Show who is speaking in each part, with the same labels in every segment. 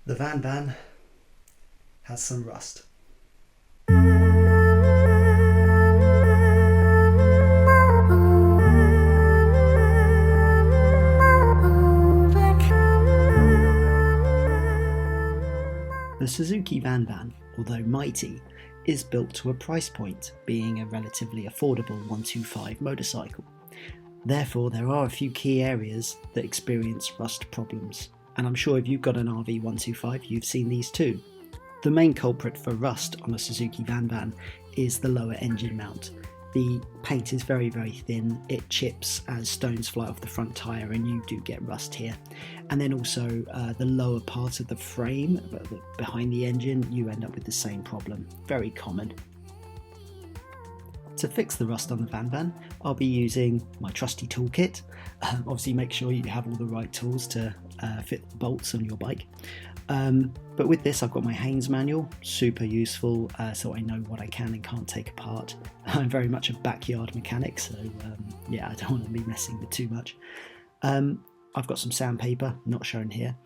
Speaker 1: The VanVan has some rust. The Suzuki VanVan, although mighty, is built to a price point, being a relatively affordable 125 motorcycle. Therefore, there are a few key areas that experience rust problems, and I'm sure if you've got an RV125 you've seen these too. The main culprit for rust on a Suzuki VanVan is the lower engine mount. The paint is very thin, it chips as stones fly off the front tyre and you do get rust here. And then also the lower part of the frame behind the engine, you end up with the same problem, very common. To fix the rust on the VanVan, I'll be using my trusty toolkit. Obviously make sure you have all the right tools to fit the bolts on your bike. But with this I've got my Haynes manual, super useful, so I know what I can and can't take apart. I'm very much a backyard mechanic, so yeah, I don't want to be messing with too much. I've got some sandpaper, not shown here.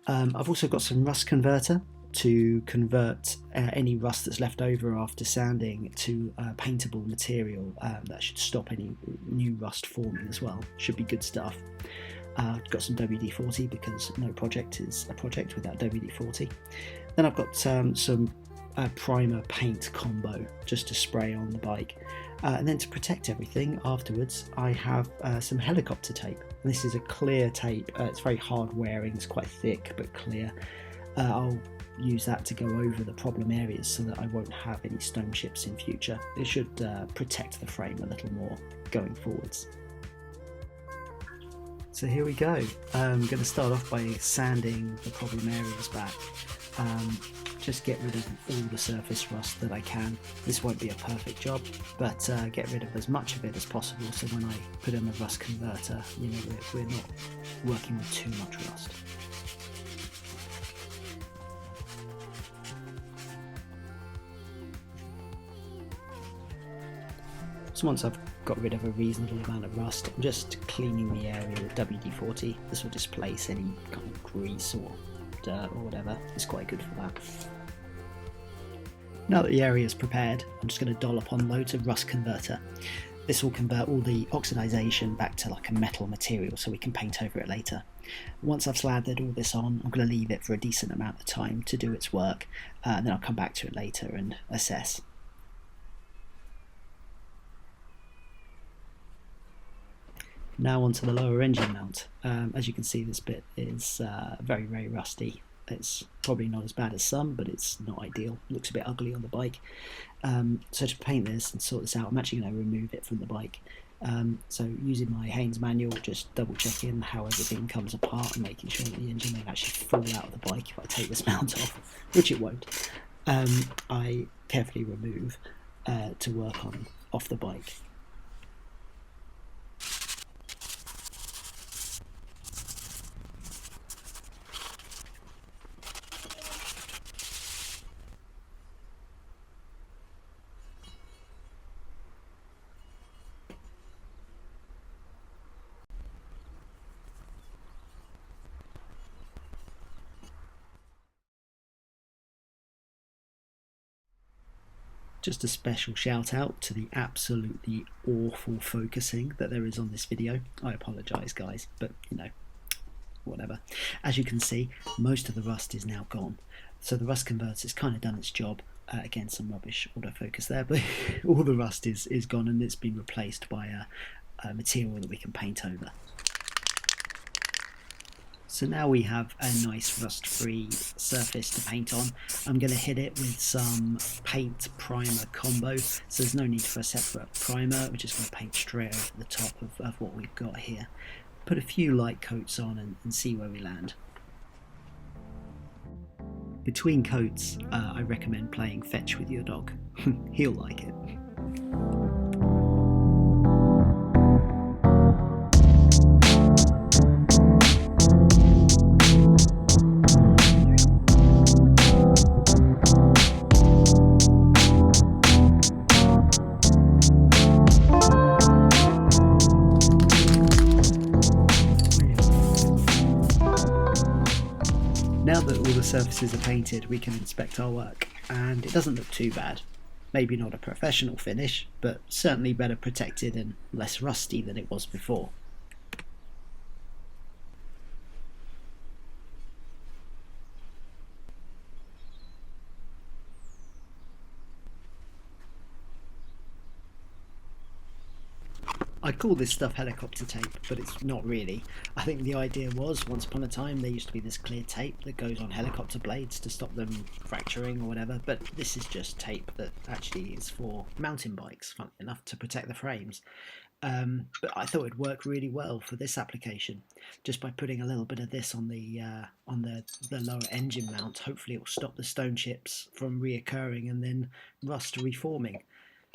Speaker 1: I've also got some rust converter to convert any rust that's left over after sanding to paintable material. That should stop any new rust forming as well, should be good stuff. I've got some WD-40 because no project is a project without WD-40. Then I've got some primer paint combo just to spray on the bike. And then to protect everything afterwards, I have some helicopter tape. This is a clear tape, it's very hard wearing, it's quite thick but clear. I'll use that to go over the problem areas so that I won't have any stone chips in future. It should protect the frame a little more going forwards. So here we go. I'm going to start off by sanding the problem areas back. Just get rid of all the surface rust that I can. This won't be a perfect job, but get rid of as much of it as possible so when I put in the rust converter, you know, we're not working with too much rust. So once I've got rid of a reasonable amount of rust, I'm just cleaning the area with WD-40. This will displace any kind of grease or dirt or whatever. It's quite good for that. Now that the area is prepared, I'm just going to dollop on loads of rust converter. This will convert all the oxidization back to like a metal material so we can paint over it later. Once I've slathered all this on, I'm going to leave it for a decent amount of time to do its work, and then I'll come back to it later and assess. Now onto the lower engine mount. As you can see, this bit is very rusty. It's probably not as bad as some, but it's not ideal. It looks a bit ugly on the bike. So to paint this and sort this out, I'm actually going to remove it from the bike. So using my Haynes manual, just double checking how everything comes apart and making sure that the engine won't actually fall out of the bike if I take this mount off, which it won't. I carefully remove to work on off the bike. Just a special shout out to the absolutely awful focusing that there is on this video. I apologise guys, but you know, whatever. As you can see, most of the rust is now gone. So the rust converter has kind of done its job. Again, some rubbish autofocus there, but all the rust is gone and it's been replaced by a material that we can paint over. So now we have a nice rust-free surface to paint on. I'm going to hit it with some paint primer combo, so there's no need for a separate primer. We're just going to paint straight over the top of what we've got here. Put a few light coats on and see where we land. Between coats, I recommend playing fetch with your dog. He'll like it. Now that all the surfaces are painted, we can inspect our work, and it doesn't look too bad. Maybe not a professional finish, but certainly better protected and less rusty than it was before. I call this stuff helicopter tape, but it's not really. I think the idea was, once upon a time, there used to be this clear tape that goes on helicopter blades to stop them fracturing or whatever, but this is just tape that actually is for mountain bikes, funnily enough, to protect the frames. But I thought it'd work really well for this application. Just by putting a little bit of this on the lower engine mount, hopefully it will stop the stone chips from reoccurring and then rust reforming.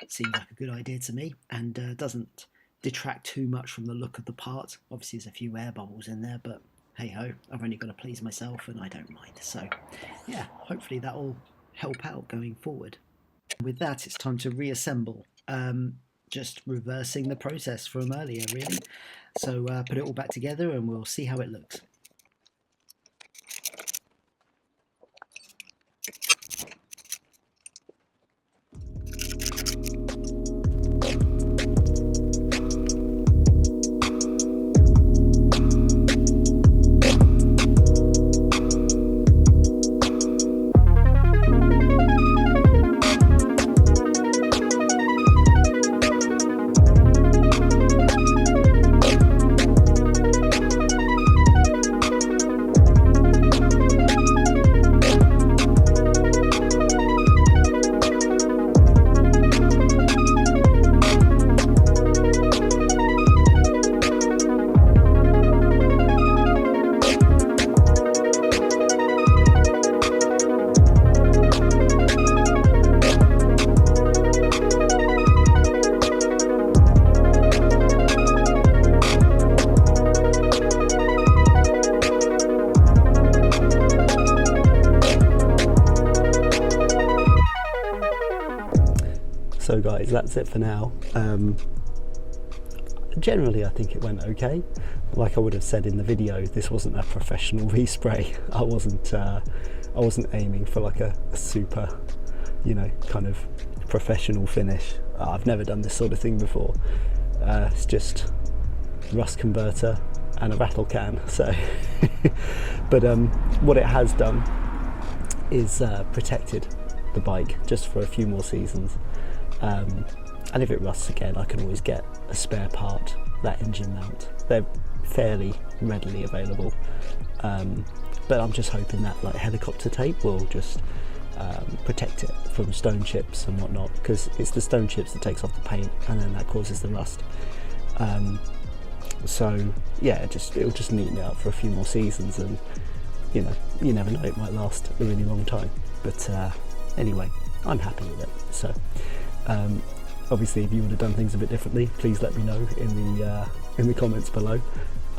Speaker 1: Seems like a good idea to me, and doesn't detract too much from the look of the part. Obviously there's a few air bubbles in there, but hey ho, I've only got to please myself and I don't mind. So yeah, hopefully that'll help out going forward. With that, it's time to reassemble. Just reversing the process from earlier, really. So put it all back together and we'll see how it looks. So guys, that's it for now. Generally I think it went okay. Like I would have said in the video, this wasn't a professional respray. I wasn't aiming for like a super, you know, kind of professional finish. I've never done this sort of thing before. It's just rust converter and a rattle can. So but what it has done is protected the bike just for a few more seasons. And if it rusts again, I can always get a spare part, that engine mount. They're fairly readily available, but I'm just hoping that like helicopter tape will just protect it from stone chips and whatnot, because it's the stone chips that takes off the paint and then that causes the rust. So yeah, it'll just neaten it up for a few more seasons, and you know, you never know, it might last a really long time. But anyway, I'm happy with it. So obviously if you would have done things a bit differently, please let me know in the comments below.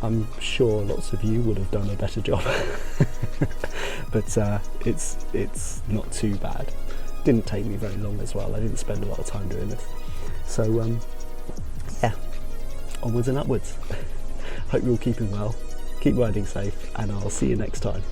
Speaker 1: I'm sure lots of you would have done a better job. But it's not too bad. Didn't take me very long as well. I didn't spend a lot of time doing this. So yeah, onwards and upwards. Hope you're all keeping well, keep riding safe, and I'll see you next time.